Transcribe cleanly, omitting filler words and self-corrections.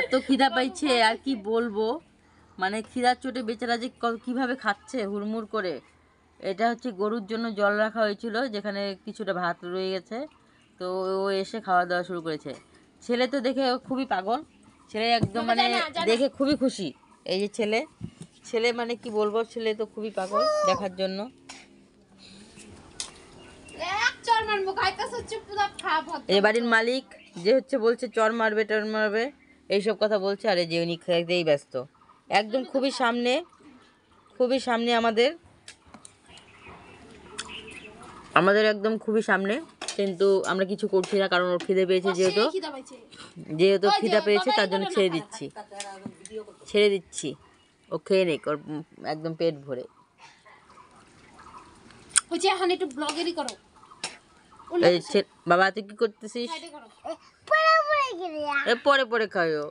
এত খিদা পাইছে আর কি বলবো, মানে খিদার চোটে বেচারা যে কিভাবে খাচ্ছে হুড়মুড় করে। এটা হচ্ছে গরুর জন্য জল রাখা হয়েছিল, যেখানে কিছুটা ভাত রয়ে গেছে, তো ও এসে খাওয়া দাওয়া শুরু করেছে। ছেলে তো দেখে খুবই পাগল, ছেলে একদম মানে দেখে খুবই খুশি। এই যে ছেলে মানে কি বলবো, ছেলে তো খুবই পাগল দেখার জন্য। এই বাড়ির মালিক যে হচ্ছে বলছে চর মারবে এইসব কথা বলছে, আর এই যে উনি খেতেই ব্যস্ত একদম খুবই সামনে আমাদের একদম খুবই সামনে, কিন্তু আমরা কিছু করছি না কারণ ওর খিদে পেয়েছে, যেহেতু খিদা পেয়েছে তার জন্য ছেড়ে দিচ্ছি ও খেয়ে নেক ওর একদম পেট ভরে। বাবা তুই কি করতেছিস? পরে খাইও।